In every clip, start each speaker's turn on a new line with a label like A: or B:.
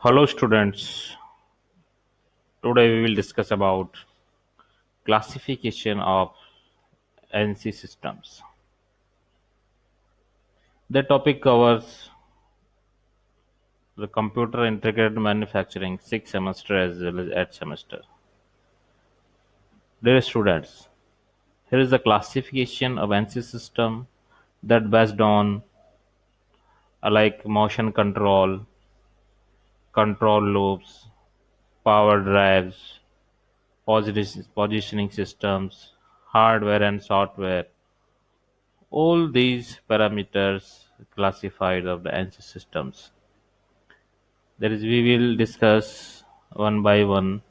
A: Hello students, today we will discuss about classification of NC systems. The topic covers the computer integrated manufacturing 6 semester as well as 8 semester. Dear students, here is the classification of NC system that based on like motion control, control loops, power drives, positioning systems, hardware and software. All these parameters classified of the ANSI systems. That is, we will discuss one by one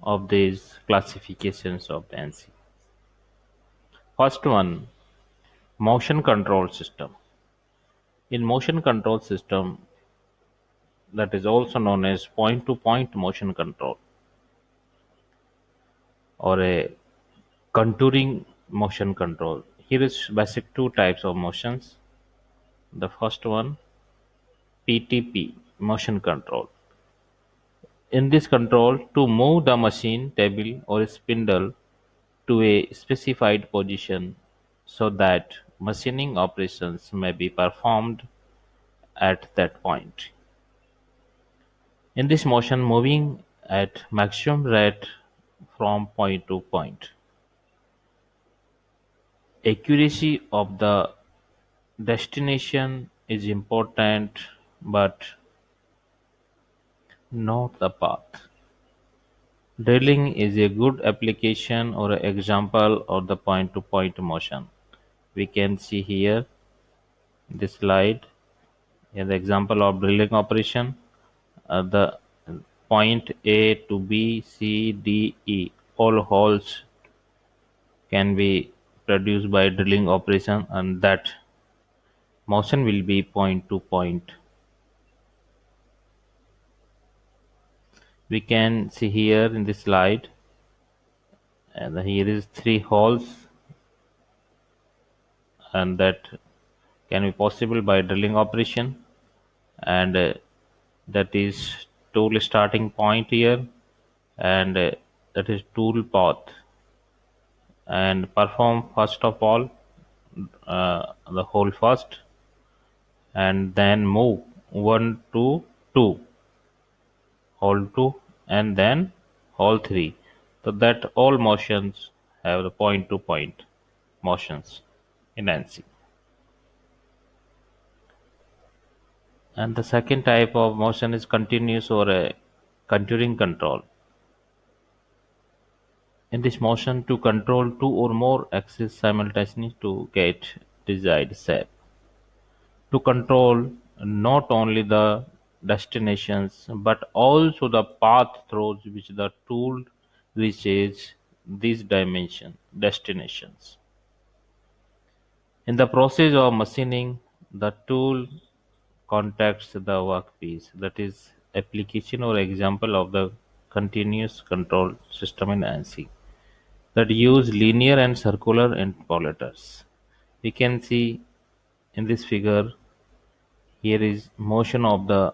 A: of these classifications of the ANSI. First one, motion control system. In motion control system, that is also known as point-to-point motion control or a contouring motion control. Here is basic two types of motions. The first one, PTP, motion control. In this control, to move the machine table or spindle to a specified position so that machining operations may be performed at that point. In this motion, moving at maximum rate from point to point. Accuracy of the destination is important, but not the path. Drilling is a good application or example of the point-to-point motion. We can see here this slide the example of drilling operation. The point A to B, C, D, E, all holes can be produced by drilling operation, and that motion will be point to point. We can see here in this slide, and here is three holes, and that can be possible by drilling operation, and that is tool starting point here, and that is tool path, and perform first of all the hole first, and then move 1 to 2, hole 2, and then hole 3, so that all motions have the point to point motions in ANSI. And the second type of motion is continuous or a contouring control. In this motion, to control two or more axes simultaneously to get desired shape. To control not only the destinations but also the path through which the tool reaches these destinations. In the process of machining, the tool contacts the workpiece. That is application or example of the continuous control system in ANSI that use linear and circular interpolators. We can see in this figure here is motion of the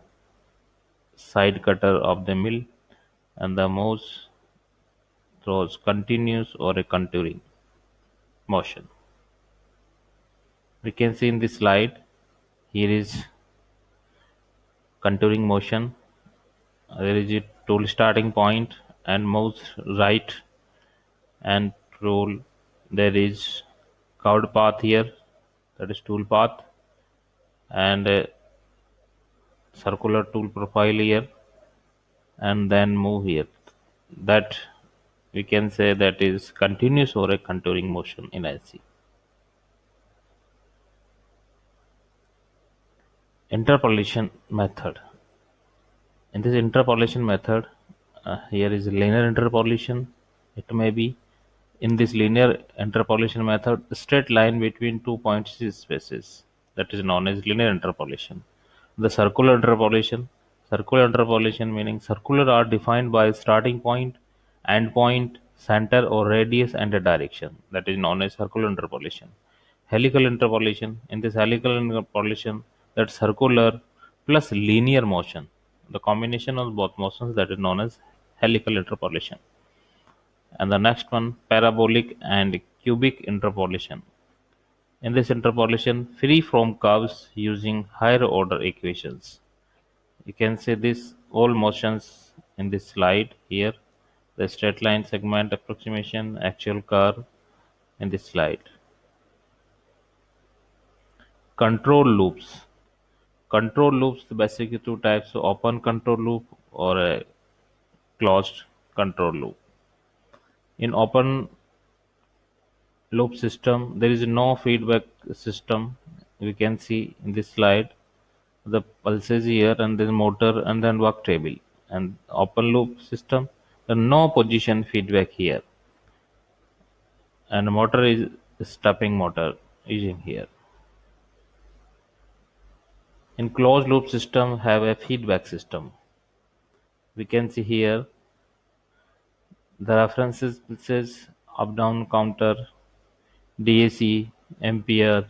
A: side cutter of the mill, and the mouse throws continuous or a contouring motion. We can see in this slide here is contouring motion. There is a tool starting point and mouse right and tool. There is curved path here, that is tool path, and circular tool profile here, and then move here. That we can say that is continuous or a contouring motion in IC. Interpolation method. In this interpolation method, here is linear interpolation. It may be in this linear interpolation method, a straight line between 2 points is spaces. That is known as linear interpolation. The circular interpolation meaning circular are defined by starting point, end point, center or radius and a direction. That is known as circular interpolation. Helical interpolation. In this helical interpolation, that circular plus linear motion. The combination of both motions that is known as helical interpolation. And the next one, parabolic and cubic interpolation. In this interpolation, free from curves using higher order equations. You can see this all motions in this slide here. The straight line segment approximation, actual curve in this slide. Control loops. Control loops basically two types: open control loop or a closed control loop. In open loop system, there is no feedback system. We can see in this slide the pulses here and then motor and then work table. And open loop system, there no position feedback here, and motor is stopping motor using here. In closed loop system have a feedback system. We can see here the references pulses, up down counter, DAC, ampere,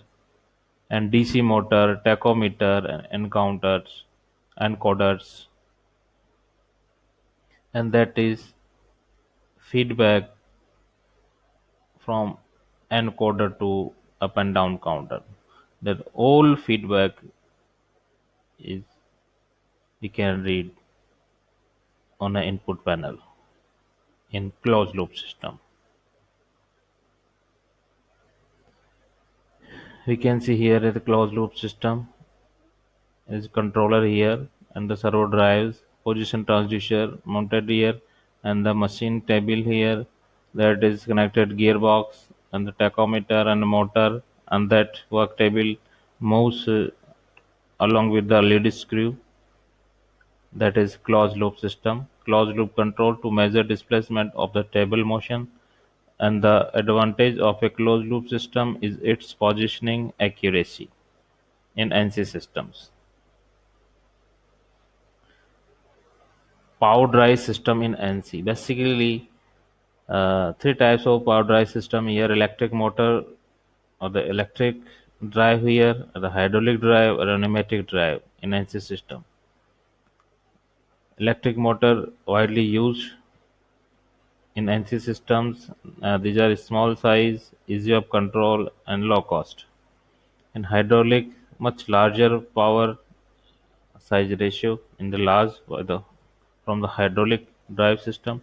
A: and DC motor, tachometer, encounters, encoders, and that is feedback from encoder to up and down counter. That all feedback is we can read on an input panel in closed loop system. We can see here the closed loop system is controller here and the servo drives, position transducer mounted here, and the machine table here, that is connected gearbox and the tachometer and motor, and that work table moves along with the lead screw. That is closed loop system. Closed loop control to measure displacement of the table motion, and the advantage of a closed loop system is its positioning accuracy in NC systems. Powderized system in NC. Basically, three types of powderized system here: electric motor or the electric drive here, the hydraulic drive or a pneumatic drive in NC system. Electric motor widely used in NC systems. These are small size, easy of control, and low cost. In hydraulic, much larger power size ratio in the large from the hydraulic drive system.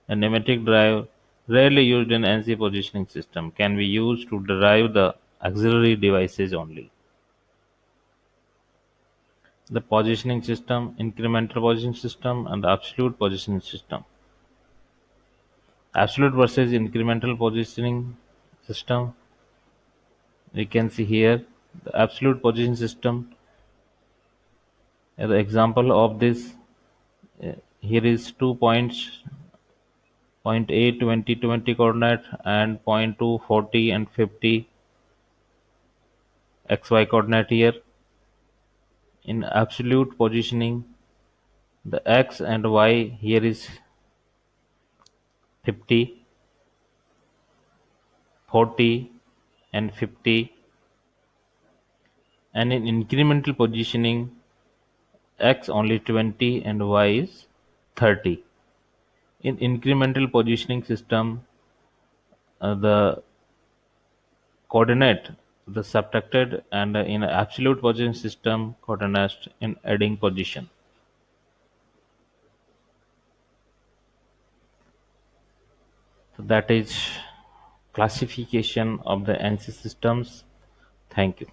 A: A pneumatic drive, rarely used in NC positioning system, can be used to drive the auxiliary devices only. The positioning system, incremental positioning system, and the absolute positioning system. Absolute versus incremental positioning system. We can see here the absolute positioning system. The example of this here is 2 points, point A 20 20 coordinate and point 2 40 and 50 xy coordinate here. In absolute positioning, the x and y here is 50, 40 and 50, and in incremental positioning, x only 20 and y is 30. In incremental positioning system, the coordinate the subtracted, and in absolute position system coordinates in adding position. So that is classification of the NC systems. Thank you.